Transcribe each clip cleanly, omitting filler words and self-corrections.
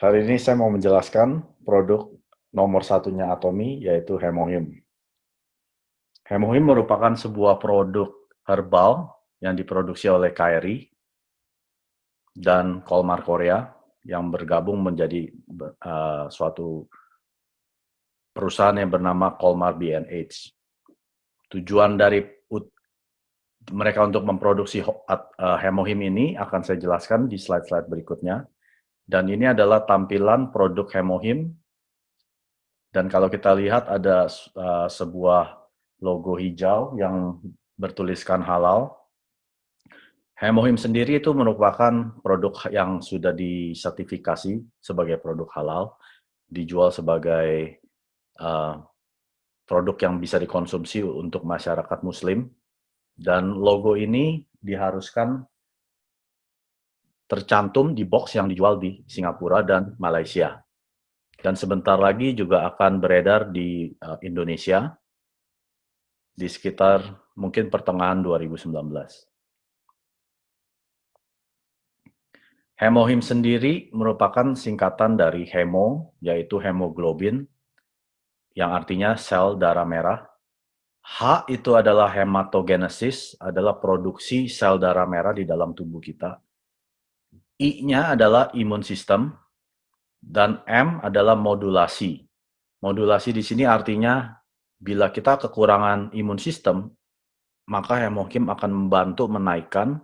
Hari ini saya mau menjelaskan produk nomor satunya Atomi, yaitu Hemohim. Hemohim merupakan sebuah produk herbal yang diproduksi oleh KRI dan Kolmar Korea yang bergabung menjadi suatu perusahaan yang bernama Kolmar B&H. Tujuan dari mereka untuk memproduksi Hemohim ini akan saya jelaskan di slide-slide berikutnya. Dan ini adalah tampilan produk Hemohim. Dan kalau kita lihat ada sebuah logo hijau yang bertuliskan halal. Hemohim sendiri itu merupakan produk yang sudah disertifikasi sebagai produk halal, dijual sebagai produk yang bisa dikonsumsi untuk masyarakat Muslim. Dan logo ini diharuskan tercantum di box yang dijual di Singapura dan Malaysia. Dan sebentar lagi juga akan beredar di Indonesia di sekitar mungkin pertengahan 2019. Hemohim sendiri merupakan singkatan dari hemo, yaitu hemoglobin, yang artinya sel darah merah. H itu adalah hematogenesis, adalah produksi sel darah merah di dalam tubuh kita. I-nya adalah imun sistem, dan M adalah modulasi. Modulasi di sini artinya bila kita kekurangan imun sistem, maka hemohim akan membantu menaikkan,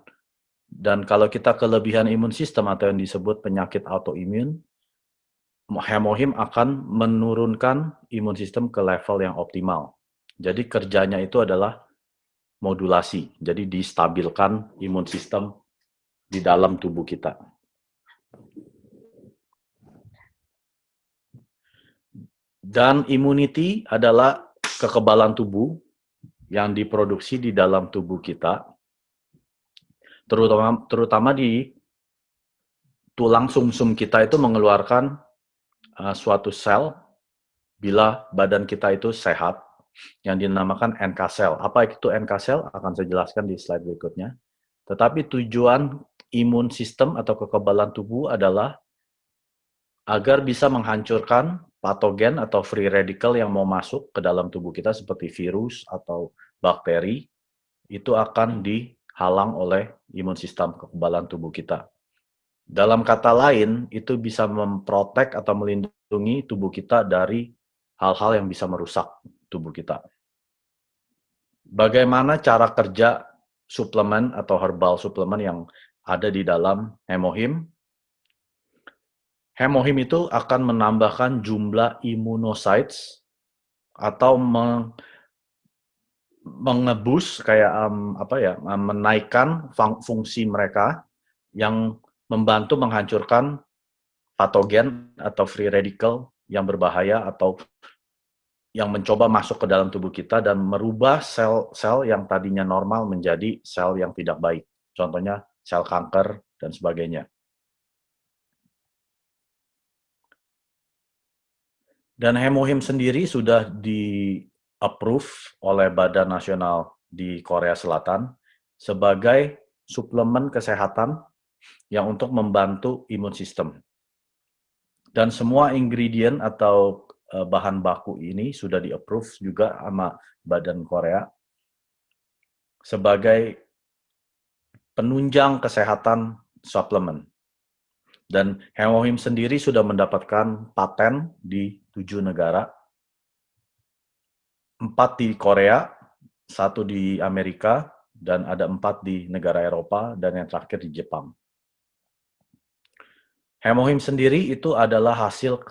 dan kalau kita kelebihan imun sistem atau yang disebut penyakit autoimun, hemohim akan menurunkan imun sistem ke level yang optimal. Jadi kerjanya itu adalah modulasi, jadi distabilkan imun sistem di dalam tubuh kita. Dan immunity adalah kekebalan tubuh yang diproduksi di dalam tubuh kita, terutama di tulang sumsum kita itu mengeluarkan suatu sel bila badan kita itu sehat, yang dinamakan NK cell. Apa itu NK cell? Akan saya jelaskan di slide berikutnya. Tetapi tujuan imun sistem atau kekebalan tubuh adalah agar bisa menghancurkan patogen atau free radical yang mau masuk ke dalam tubuh kita seperti virus atau bakteri, itu akan dihalang oleh imun sistem kekebalan tubuh kita. Dalam kata lain, itu bisa memprotek atau melindungi tubuh kita dari hal-hal yang bisa merusak tubuh kita. Bagaimana cara kerja suplemen atau herbal suplemen yang ada di dalam Hemohim? Hemohim itu akan menambahkan jumlah imunocytes atau mengebus kayak menaikkan fungsi mereka yang membantu menghancurkan patogen atau free radical yang berbahaya atau yang mencoba masuk ke dalam tubuh kita dan merubah sel-sel yang tadinya normal menjadi sel yang tidak baik. Contohnya sel kanker dan sebagainya. Dan Hemohim sendiri sudah di-approve oleh Badan Nasional di Korea Selatan sebagai suplemen kesehatan yang untuk membantu imun sistem. Dan semua ingredient atau bahan baku ini sudah di-approve juga sama Badan Korea sebagai penunjang kesehatan suplemen. Dan Hemohim sendiri sudah mendapatkan paten di 7 negara. 4 di Korea, 1 di Amerika, dan ada 4 di negara Eropa, dan yang terakhir di Jepang. Hemohim sendiri itu adalah hasil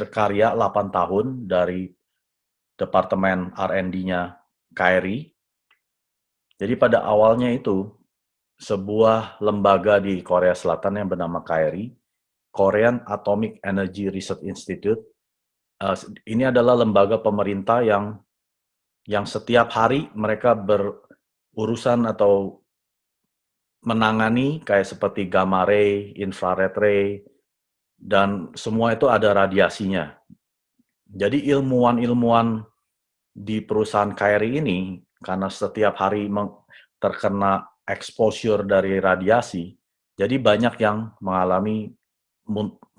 karya 8 tahun dari Departemen R&D-nya KRI. Jadi pada awalnya itu, sebuah lembaga di Korea Selatan yang bernama KRI, Korean Atomic Energy Research Institute, ini adalah lembaga pemerintah yang setiap hari mereka berurusan atau menangani kayak seperti gamma ray, infrared ray, dan semua itu ada radiasinya. Jadi ilmuwan-ilmuwan di perusahaan KRI ini, karena setiap hari terkena exposure dari radiasi, jadi banyak yang mengalami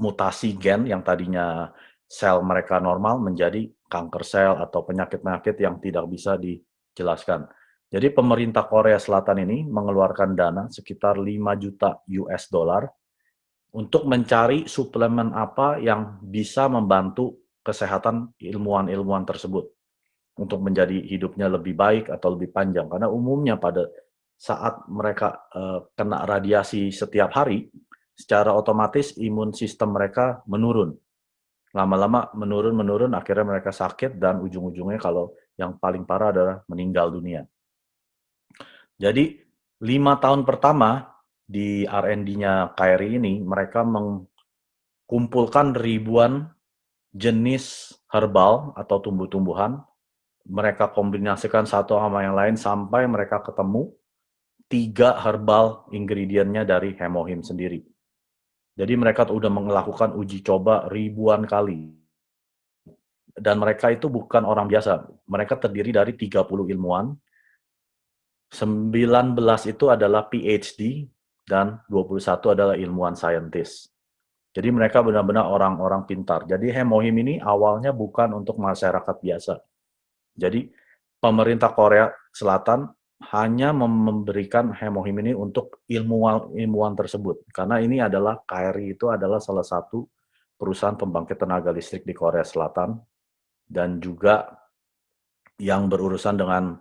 mutasi gen yang tadinya sel mereka normal menjadi kanker sel atau penyakit-penyakit yang tidak bisa dijelaskan. Jadi pemerintah Korea Selatan ini mengeluarkan dana sekitar 5 juta US dollar untuk mencari suplemen apa yang bisa membantu kesehatan ilmuwan-ilmuwan tersebut untuk menjadi hidupnya lebih baik atau lebih panjang. Karena umumnya pada saat mereka kena radiasi setiap hari, secara otomatis imun sistem mereka menurun. Lama-lama menurun, akhirnya mereka sakit dan ujung-ujungnya kalau yang paling parah adalah meninggal dunia. Jadi 5 tahun pertama di R&D-nya KRI ini, mereka mengumpulkan ribuan jenis herbal atau tumbuh-tumbuhan, mereka kombinasikan satu sama yang lain sampai mereka ketemu 3 herbal ingredientnya dari Hemohim sendiri. Jadi mereka udah melakukan uji coba ribuan kali. Dan mereka itu bukan orang biasa. Mereka terdiri dari 30 ilmuwan, 19 itu adalah PhD, dan 21 adalah ilmuwan saintis. Jadi mereka benar-benar orang-orang pintar. Jadi Hemohim ini awalnya bukan untuk masyarakat biasa. Jadi pemerintah Korea Selatan hanya memberikan Hemohim ini untuk ilmuwan tersebut. Karena ini adalah KRI itu adalah salah satu perusahaan pembangkit tenaga listrik di Korea Selatan dan juga yang berurusan dengan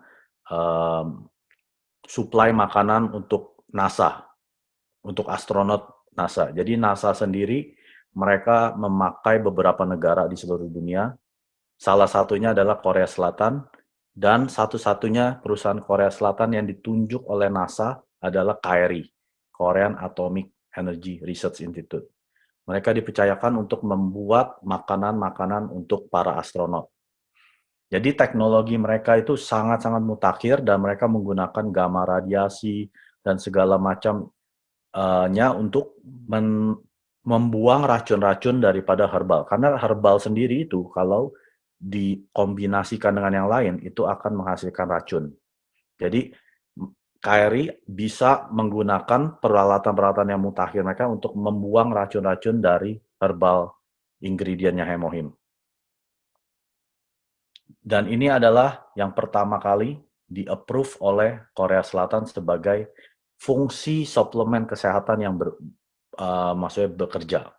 suplai makanan untuk NASA, untuk astronot NASA. Jadi NASA sendiri mereka memakai beberapa negara di seluruh dunia. Salah satunya adalah Korea Selatan, dan satu-satunya perusahaan Korea Selatan yang ditunjuk oleh NASA adalah KRI, Korean Atomic Energy Research Institute. Mereka dipercayakan untuk membuat makanan-makanan untuk para astronot. Jadi teknologi mereka itu sangat-sangat mutakhir dan mereka menggunakan gamma radiasi dan segala macamnya untuk membuang racun-racun daripada herbal. Karena herbal sendiri itu kalau dikombinasikan dengan yang lain itu akan menghasilkan racun. Jadi KRI bisa menggunakan peralatan-peralatan yang mutakhir mereka untuk membuang racun-racun dari herbal ingredientnya Hemohim. Dan ini adalah yang pertama kali di-approve oleh Korea Selatan sebagai fungsi suplemen kesehatan yang maksudnya bekerja.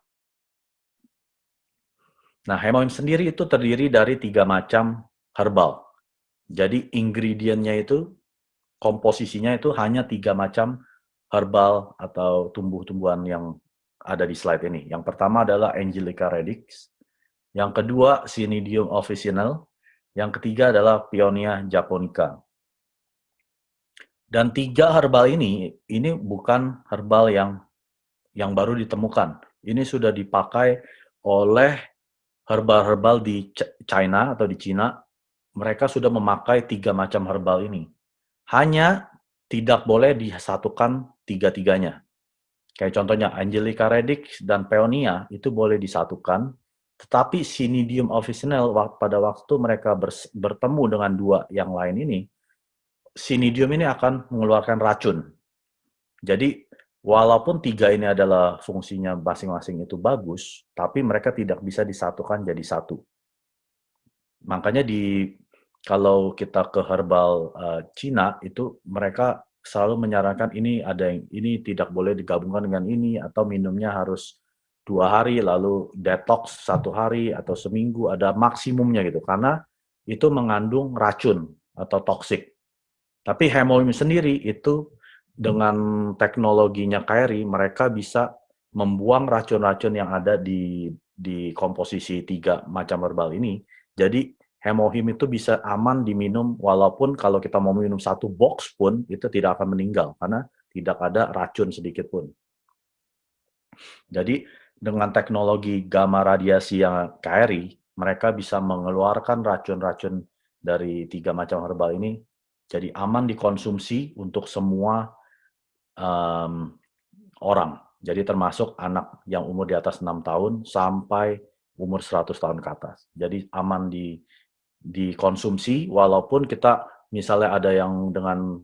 Nah, Hemohim sendiri itu terdiri dari 3 macam herbal. Jadi ingredientnya itu, komposisinya itu hanya 3 macam herbal atau tumbuh-tumbuhan yang ada di slide ini. Yang pertama adalah Angelica radix, yang kedua Cnidium officinale, yang ketiga adalah Paeonia japonica. Dan 3 herbal ini bukan herbal yang baru ditemukan. Ini sudah dipakai oleh herbal-herbal di China atau di Cina. Mereka sudah memakai 3 macam herbal ini. Hanya tidak boleh disatukan tiga-tiganya. Kayak contohnya Angelica radix dan Paeonia itu boleh disatukan, tetapi Cnidium officinale pada waktu mereka bertemu dengan 2 yang lain ini, Cnidium ini akan mengeluarkan racun. Jadi walaupun 3 ini adalah fungsinya masing-masing itu bagus, tapi mereka tidak bisa disatukan jadi satu. Makanya kalau kita ke herbal Cina itu mereka selalu menyarankan ini tidak boleh digabungkan dengan ini, atau minumnya harus 2 hari lalu detox 1 hari atau seminggu, ada maksimumnya gitu, karena itu mengandung racun atau toksik. Tapi Hemohim sendiri itu dengan teknologinya KRI mereka bisa membuang racun-racun yang ada di komposisi 3 macam herbal ini. Jadi Hemohim itu bisa aman diminum, walaupun kalau kita mau minum 1 box pun itu tidak akan meninggal karena tidak ada racun sedikit pun. Jadi dengan teknologi gamma radiasi yang KRI, mereka bisa mengeluarkan racun-racun dari 3 macam herbal ini jadi aman dikonsumsi untuk semua orang. Jadi termasuk anak yang umur di atas 6 tahun sampai umur 100 tahun ke atas. Jadi aman dikonsumsi, walaupun kita misalnya ada yang dengan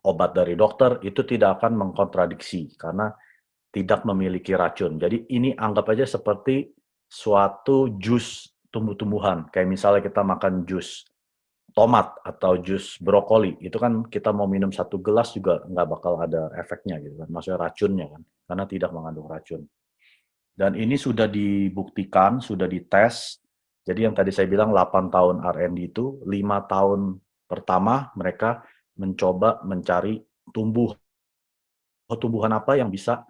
obat dari dokter, itu tidak akan mengkontradiksi karena tidak memiliki racun. Jadi ini anggap aja seperti suatu jus tumbuh-tumbuhan. Kayak misalnya kita makan jus tomat atau jus brokoli, itu kan kita mau minum satu gelas juga nggak bakal ada efeknya gitu kan, maksudnya racunnya kan, karena tidak mengandung racun. Dan ini sudah dibuktikan, sudah dites. Jadi yang tadi saya bilang 8 tahun R&D itu, 5 tahun pertama mereka mencoba mencari tumbuhan apa yang bisa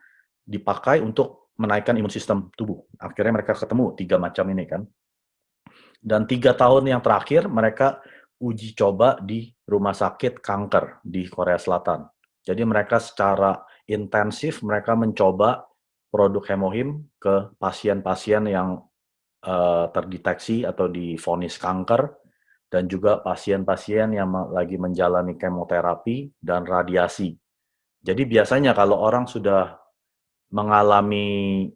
dipakai untuk menaikkan imun sistem tubuh. Akhirnya mereka ketemu 3 macam ini kan. Dan 3 tahun yang terakhir mereka uji coba di rumah sakit kanker di Korea Selatan. Jadi mereka secara intensif mereka mencoba produk Hemohim ke pasien-pasien yang terdeteksi atau divonis kanker, dan juga pasien-pasien yang lagi menjalani kemoterapi dan radiasi. Jadi biasanya kalau orang sudah mengalami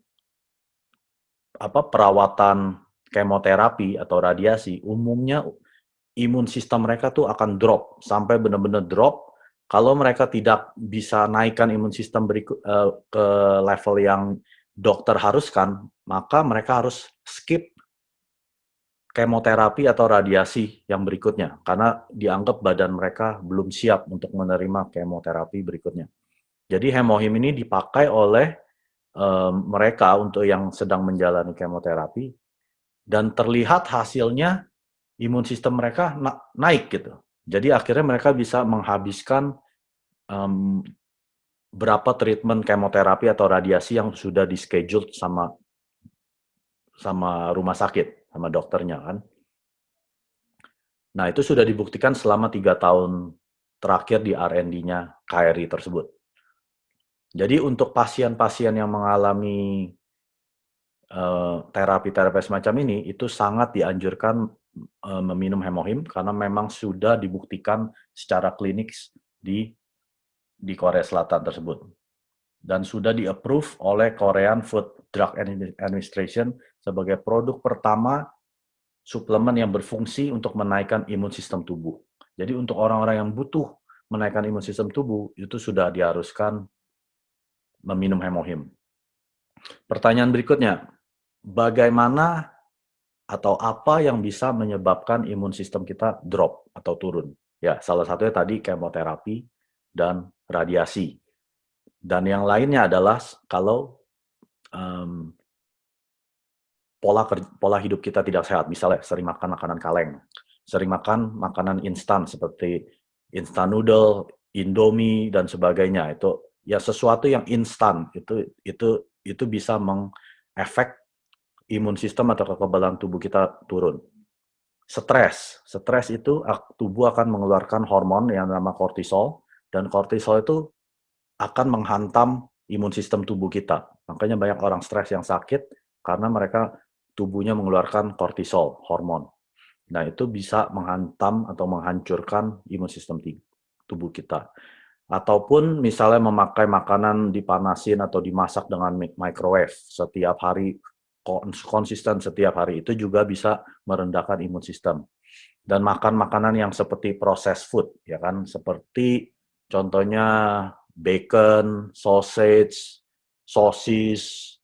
perawatan kemoterapi atau radiasi, umumnya imun sistem mereka tuh akan drop sampai benar-benar drop. Kalau mereka tidak bisa naikkan imun sistem ke level yang dokter haruskan, maka mereka harus skip kemoterapi atau radiasi yang berikutnya karena dianggap badan mereka belum siap untuk menerima kemoterapi berikutnya. Jadi Hemohim ini dipakai oleh mereka untuk yang sedang menjalani kemoterapi, dan terlihat hasilnya imun sistem mereka naik gitu. Jadi akhirnya mereka bisa menghabiskan berapa treatment kemoterapi atau radiasi yang sudah di-schedule sama rumah sakit, sama dokternya kan. Nah, itu sudah dibuktikan selama 3 tahun terakhir di R&D-nya KRI tersebut. Jadi untuk pasien-pasien yang mengalami terapi-terapi semacam ini, itu sangat dianjurkan meminum Hemohim karena memang sudah dibuktikan secara klinis di Korea Selatan tersebut. Dan sudah di-approve oleh Korean Food Drug Administration sebagai produk pertama suplemen yang berfungsi untuk menaikkan imun sistem tubuh. Jadi untuk orang-orang yang butuh menaikkan imun sistem tubuh, itu sudah diharuskan meminum Hemohim. Pertanyaan berikutnya, bagaimana atau apa yang bisa menyebabkan imun sistem kita drop atau turun? Ya, salah satunya tadi kemoterapi dan radiasi. Dan yang lainnya adalah kalau pola hidup kita tidak sehat, misalnya sering makan makanan kaleng, sering makan makanan instan seperti instan noodle, Indomie dan sebagainya. Itu ya sesuatu yang instan itu bisa mengefek imun sistem atau kekebalan tubuh kita turun. Stres itu tubuh akan mengeluarkan hormon yang nama kortisol, dan kortisol itu akan menghantam imun sistem tubuh kita. Makanya banyak orang stres yang sakit karena mereka tubuhnya mengeluarkan kortisol, hormon. Nah, itu bisa menghantam atau menghancurkan imun sistem tubuh kita. Ataupun misalnya memakai makanan dipanasin atau dimasak dengan microwave setiap hari, konsisten setiap hari, itu juga bisa merendahkan imun sistem. Dan makan makanan yang seperti processed food, ya kan, seperti contohnya bacon, sausage, sosis,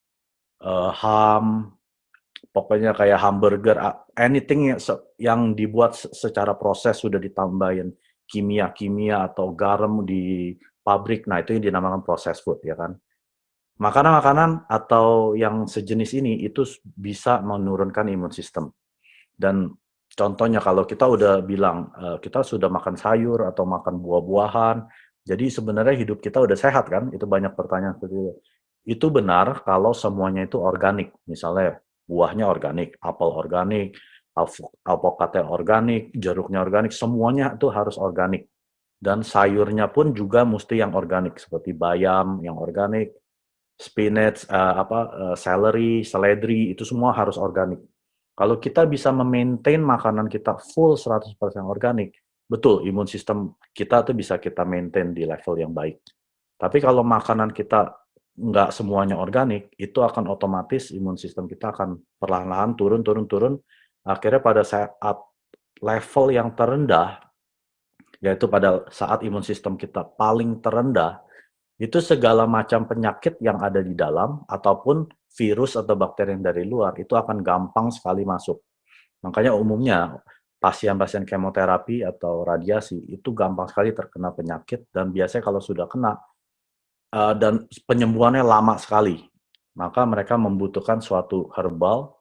ham, pokoknya kayak hamburger, anything yang dibuat secara proses sudah ditambahin kimia-kimia atau garam di pabrik, nah itu yang dinamakan processed food, ya kan. Makanan-makanan atau yang sejenis ini itu bisa menurunkan imun sistem. Dan contohnya kalau kita udah bilang kita sudah makan sayur atau makan buah-buahan, jadi sebenarnya hidup kita udah sehat kan? Itu banyak pertanyaan seperti itu. Itu benar kalau semuanya itu organik. Misalnya buahnya organik, apel organik, alpukatnya organik, jeruknya organik, semuanya itu harus organik. Dan sayurnya pun juga mesti yang organik, seperti bayam yang organik, spinach, celery, seledri, itu semua harus organik. Kalau kita bisa memaintain makanan kita full 100% organik, betul imun sistem kita tuh bisa kita maintain di level yang baik. Tapi kalau makanan kita nggak semuanya organik, itu akan otomatis imun sistem kita akan perlahan-lahan turun. Akhirnya pada saat level yang terendah, yaitu pada saat imun sistem kita paling terendah, Itu segala macam penyakit yang ada di dalam, ataupun virus atau bakteri yang dari luar, itu akan gampang sekali masuk. Makanya umumnya pasien-pasien kemoterapi atau radiasi itu gampang sekali terkena penyakit, dan biasanya kalau sudah kena dan penyembuhannya lama sekali, maka mereka membutuhkan suatu herbal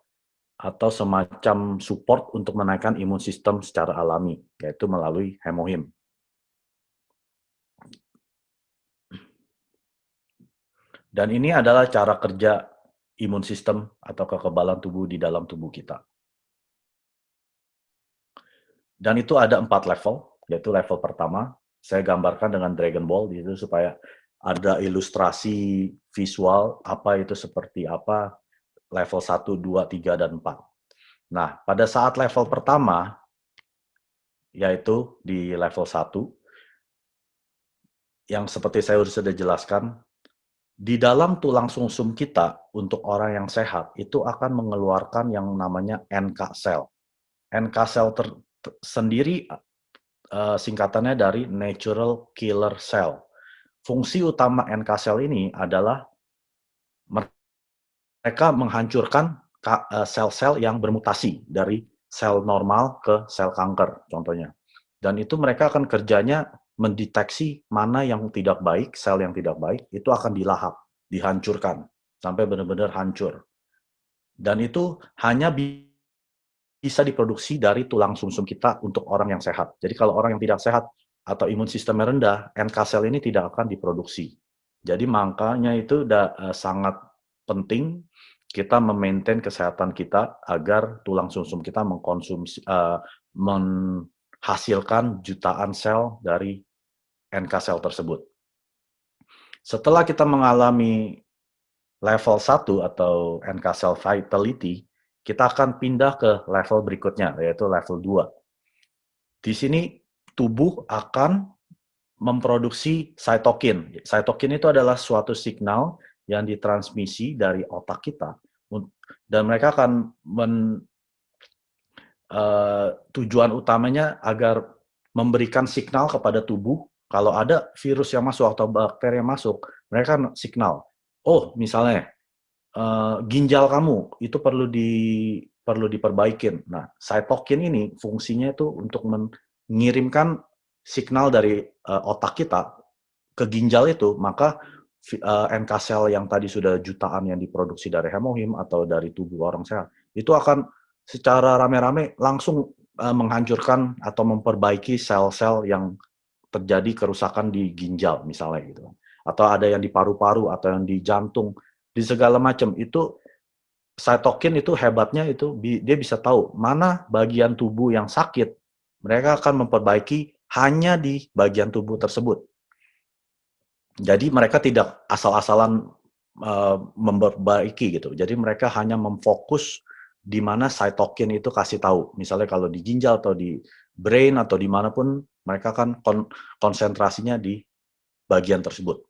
atau semacam support untuk menaikkan imun sistem secara alami, yaitu melalui hemohim. Dan ini adalah cara kerja imun sistem atau kekebalan tubuh di dalam tubuh kita. Dan itu ada 4 level, yaitu level pertama, saya gambarkan dengan Dragon Ball di situ supaya ada ilustrasi visual apa itu seperti apa, level 1, 2, 3, dan 4. Nah, pada saat level pertama, yaitu di level 1, yang seperti saya sudah jelaskan, di dalam tulang sumsum kita untuk orang yang sehat itu akan mengeluarkan yang namanya NK cell. NK cell sendiri singkatannya dari natural killer cell. Fungsi utama NK cell ini adalah mereka menghancurkan sel-sel yang bermutasi dari sel normal ke sel kanker contohnya. Dan itu mereka akan kerjanya mendeteksi mana yang tidak baik, sel yang tidak baik, itu akan dilahap, dihancurkan, sampai benar-benar hancur. Dan itu hanya bisa diproduksi dari tulang sumsum kita untuk orang yang sehat. Jadi kalau orang yang tidak sehat atau imun sistemnya rendah, NK sel ini tidak akan diproduksi. Jadi makanya itu sangat penting kita memaintain kesehatan kita agar tulang sumsum kita menghasilkan jutaan sel dari NK sel tersebut. Setelah kita mengalami level 1 atau NK cell vitality, kita akan pindah ke level berikutnya, yaitu level 2. Di sini tubuh akan memproduksi cytokine. Cytokine itu adalah suatu signal yang ditransmisi dari otak kita, dan mereka akan tujuan utamanya agar memberikan signal kepada tubuh kalau ada virus yang masuk atau bakteri yang masuk, mereka signal, oh misalnya ginjal kamu itu perlu diperbaikin. Nah, cytokine ini fungsinya itu untuk mengirimkan signal dari otak kita ke ginjal itu, maka NK sel yang tadi sudah jutaan yang diproduksi dari hemohim atau dari tubuh orang sehat, itu akan secara rame-rame langsung menghancurkan atau memperbaiki sel-sel yang terjadi kerusakan di ginjal misalnya gitu. Atau ada yang di paru-paru atau yang di jantung, di segala macam. Itu cytokine itu hebatnya itu dia bisa tahu mana bagian tubuh yang sakit. Mereka akan memperbaiki hanya di bagian tubuh tersebut. Jadi mereka tidak asal-asalan memperbaiki gitu. Jadi mereka hanya memfokus di mana cytokine itu kasih tahu. Misalnya kalau di ginjal atau di brain atau dimanapun, mereka kan konsentrasinya di bagian tersebut.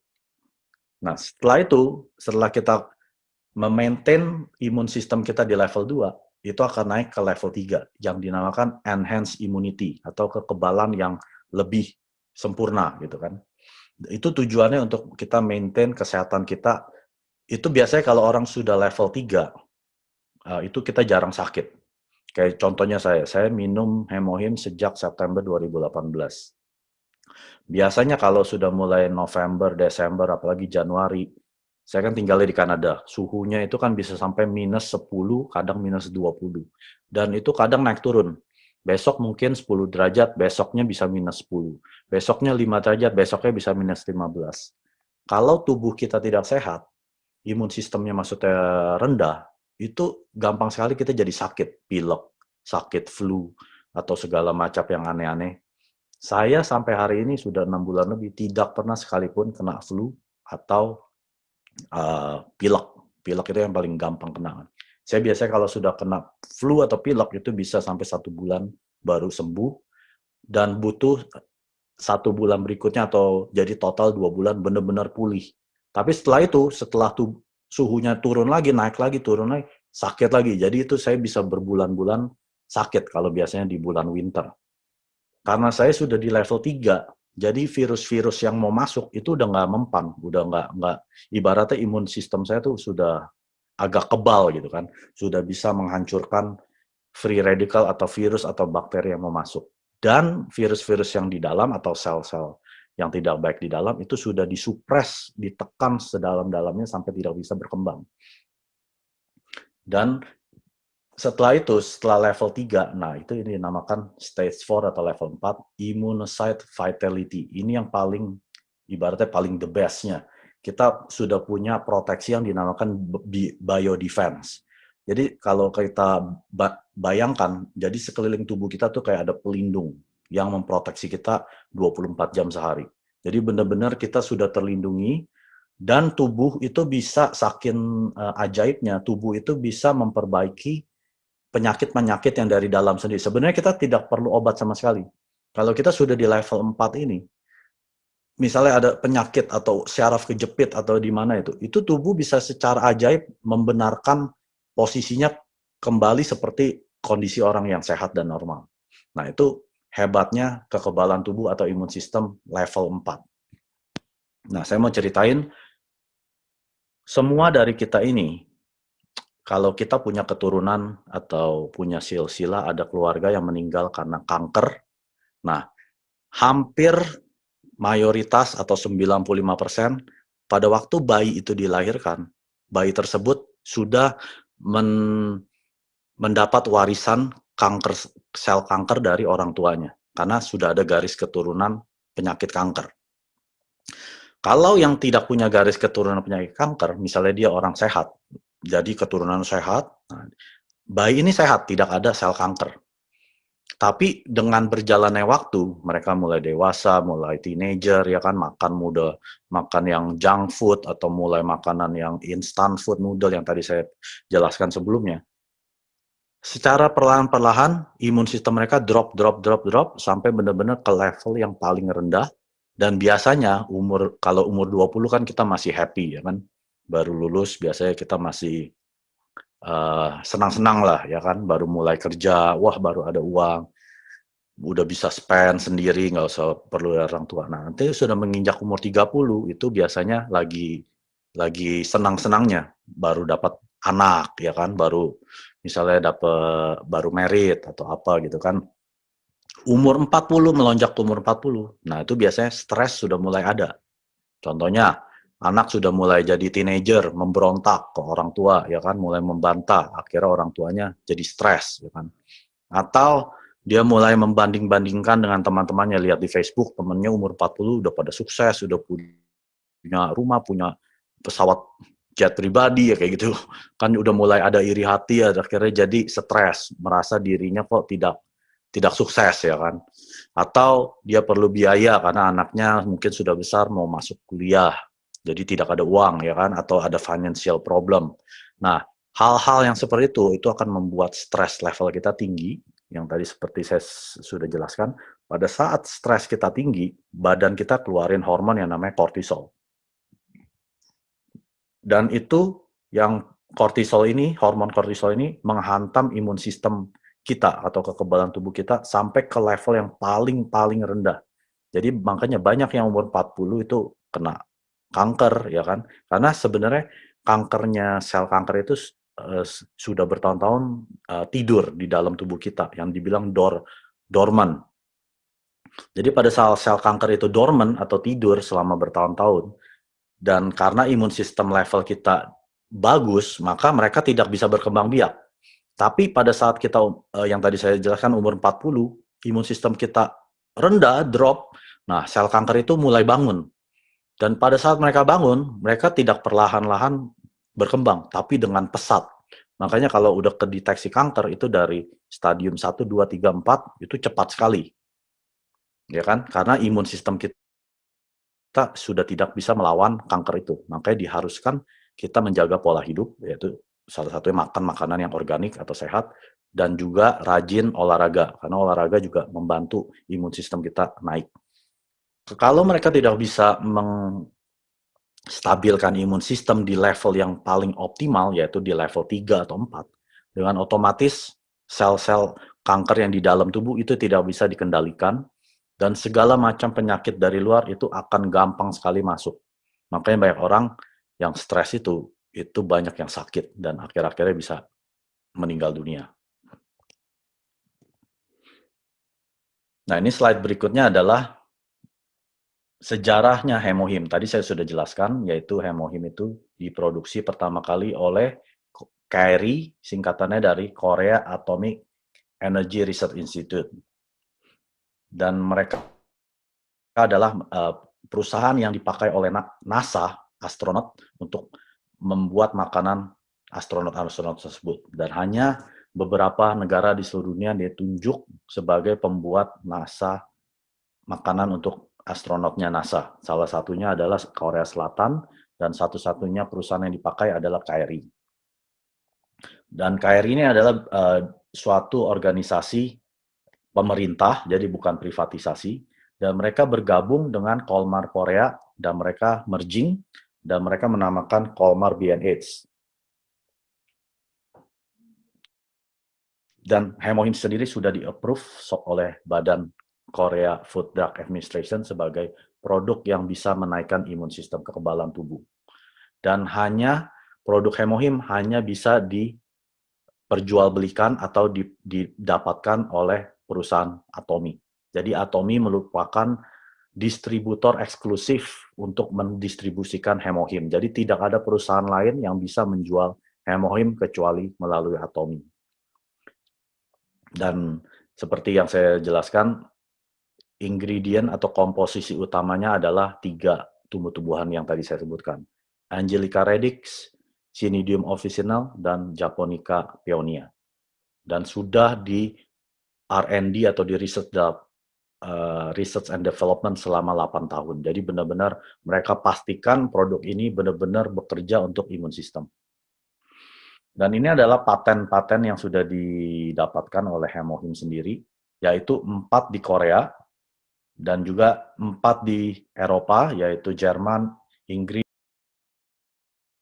Nah, setelah kita memaintain imun sistem kita di level 2, itu akan naik ke level 3 yang dinamakan enhanced immunity atau kekebalan yang lebih sempurna gitu kan. Itu tujuannya untuk kita maintain kesehatan kita. Itu biasanya kalau orang sudah level 3, itu kita jarang sakit. Kayak contohnya saya minum hemohim sejak September 2018. Biasanya kalau sudah mulai November, Desember, apalagi Januari, saya kan tinggalnya di Kanada, suhunya itu kan bisa sampai minus 10, kadang minus 20. Dan itu kadang naik turun. Besok mungkin 10 derajat, besoknya bisa minus 10. Besoknya 5 derajat, besoknya bisa minus 15. Kalau tubuh kita tidak sehat, imun sistemnya maksudnya rendah, itu gampang sekali kita jadi sakit, pilek, sakit flu, atau segala macam yang aneh-aneh. Saya sampai hari ini sudah 6 bulan lebih tidak pernah sekalipun kena flu atau pilek. Pilek itu yang paling gampang kena. Saya biasanya kalau sudah kena flu atau pilek itu bisa sampai 1 bulan baru sembuh, dan butuh 1 bulan berikutnya atau jadi total 2 bulan benar-benar pulih. Tapi setelah itu, setelah suhunya turun lagi, naik lagi, turun lagi, sakit lagi. Jadi itu saya bisa berbulan-bulan sakit kalau biasanya di bulan winter. Karena saya sudah di level 3, Jadi virus-virus yang mau masuk itu udah nggak mempan, udah nggak ibaratnya imun sistem saya tuh sudah agak kebal gitu kan, sudah bisa menghancurkan free radical atau virus atau bakteri yang mau masuk. Dan virus-virus yang di dalam atau sel-sel yang tidak baik di dalam itu sudah disupres, ditekan sedalam-dalamnya sampai tidak bisa berkembang. Dan setelah itu, setelah level 3, nah itu ini dinamakan stage 4 atau level 4, immunocyte vitality. Ini yang paling, ibaratnya paling the best-nya. Kita sudah punya proteksi yang dinamakan biodefense. Jadi kalau kita bayangkan, jadi sekeliling tubuh kita tuh kayak ada pelindung yang memproteksi kita 24 jam sehari. Jadi benar-benar kita sudah terlindungi, dan tubuh itu bisa, saking ajaibnya, tubuh itu bisa memperbaiki penyakit-penyakit yang dari dalam sendiri. Sebenarnya kita tidak perlu obat sama sekali. Kalau kita sudah di level 4 ini, misalnya ada penyakit atau syaraf kejepit atau di mana itu tubuh bisa secara ajaib membenarkan posisinya kembali seperti kondisi orang yang sehat dan normal. Nah, itu hebatnya kekebalan tubuh atau imun sistem level 4. Nah, saya mau ceritain semua dari kita ini, kalau kita punya keturunan atau punya silsilah, ada keluarga yang meninggal karena kanker, nah hampir mayoritas atau 95% pada waktu bayi itu dilahirkan, bayi tersebut sudah mendapat warisan kanker, sel kanker dari orang tuanya, karena sudah ada garis keturunan penyakit kanker. Kalau yang tidak punya garis keturunan penyakit kanker, misalnya dia orang sehat, jadi keturunan sehat, bayi ini sehat, tidak ada sel kanker. Tapi dengan berjalannya waktu, mereka mulai dewasa, mulai teenager, ya kan, makan muda, makan yang junk food, atau mulai makanan yang instant food, noodle yang tadi saya jelaskan sebelumnya. Secara perlahan-perlahan, imun sistem mereka drop, sampai benar-benar ke level yang paling rendah. Dan biasanya, kalau umur 20 kan kita masih happy, ya kan. Baru lulus, biasanya kita masih senang-senang lah, ya kan, baru mulai kerja, wah baru ada uang, udah bisa spend sendiri, nggak usah perlu orang tua. Nah, nanti sudah menginjak umur 30, itu biasanya lagi senang-senangnya, baru dapat anak, ya kan, baru misalnya baru merit atau apa gitu kan. Umur 40, melonjak ke umur 40, nah itu biasanya stres sudah mulai ada. Contohnya, anak sudah mulai jadi teenager, memberontak ke orang tua, ya kan, mulai membantah, akhirnya orang tuanya jadi stres, ya kan. Atau dia mulai membanding-bandingkan dengan teman-temannya, lihat di Facebook, temennya umur 40 udah pada sukses, udah punya rumah, punya pesawat jet pribadi, ya kayak gitu. Kan udah mulai ada iri hati, ya, akhirnya jadi stres, merasa dirinya kok tidak sukses, ya kan. Atau dia perlu biaya karena anaknya mungkin sudah besar mau masuk kuliah, jadi tidak ada uang, ya kan, atau ada financial problem. Nah, hal-hal yang seperti itu akan membuat stres level kita tinggi, yang tadi seperti saya sudah jelaskan. Pada saat stres kita tinggi, badan kita keluarin hormon yang namanya kortisol. Dan itu yang hormon kortisol ini menghantam imun sistem kita atau kekebalan tubuh kita sampai ke level yang paling rendah. Jadi makanya banyak yang umur 40 itu kena kanker, ya kan. Karena sebenarnya kankernya, sel kanker itu sudah bertahun-tahun tidur di dalam tubuh kita, yang dibilang dormant. Jadi pada saat sel kanker itu dormant atau tidur selama bertahun-tahun, dan karena imun sistem level kita bagus, maka mereka tidak bisa berkembang biak. Tapi pada saat kita, yang tadi saya jelaskan umur 40, imun sistem kita rendah, drop, nah sel kanker itu mulai bangun. Dan pada saat mereka bangun, mereka tidak perlahan-lahan berkembang, tapi dengan pesat. Makanya kalau udah kedeteksi kanker, itu dari stadium 1, 2, 3, 4, itu cepat sekali. Ya kan? Karena imun sistem kita sudah tidak bisa melawan kanker itu. Makanya diharuskan kita menjaga pola hidup, yaitu salah satunya makan makanan yang organik atau sehat, dan juga rajin olahraga, karena olahraga juga membantu imun sistem kita naik. Kalau mereka tidak bisa menstabilkan imun sistem di level yang paling optimal, yaitu di level 3 atau 4, dengan otomatis sel-sel kanker yang di dalam tubuh itu tidak bisa dikendalikan, Dan segala macam penyakit dari luar itu akan gampang sekali masuk. Makanya banyak orang yang stres itu banyak yang sakit dan akhir-akhirnya bisa meninggal dunia. Nah, ini slide berikutnya adalah sejarahnya hemohim. Tadi saya sudah jelaskan, yaitu hemohim itu diproduksi pertama kali oleh KRI, singkatannya dari Korea Atomic Energy Research Institute. Dan mereka adalah perusahaan yang dipakai oleh NASA, astronot, untuk membuat makanan astronot-astronot tersebut. Dan hanya beberapa negara di seluruh dunia ditunjuk sebagai pembuat NASA makanan untuk astronotnya NASA. Salah satunya adalah Korea Selatan, dan satu-satunya perusahaan yang dipakai adalah KRI. Dan KRI ini adalah suatu organisasi pemerintah, jadi bukan privatisasi, dan mereka bergabung dengan Kolmar Korea, dan mereka merging, dan mereka menamakan Kolmar B&H. Dan hemohim sendiri sudah di-approve oleh Badan Korea Food Drug Administration sebagai produk yang bisa menaikkan imun sistem, kekebalan tubuh. Dan hanya produk hemohim hanya bisa diperjualbelikan atau didapatkan oleh perusahaan Atomi. Jadi Atomi merupakan distributor eksklusif untuk mendistribusikan hemohim. Jadi tidak ada perusahaan lain yang bisa menjual hemohim kecuali melalui Atomi. Dan seperti yang saya jelaskan, ingredient atau komposisi utamanya adalah 3 tumbuh-tumbuhan yang tadi saya sebutkan. Angelica radix, Cnidium officinal, dan Japonica peonia. Dan sudah di R&D atau di research and development selama 8 tahun. Jadi benar-benar mereka pastikan produk ini benar-benar bekerja untuk imun sistem. Dan ini adalah paten-paten yang sudah didapatkan oleh hemohim sendiri, yaitu 4 di Korea, dan juga 4 di Eropa, yaitu Jerman, Inggris,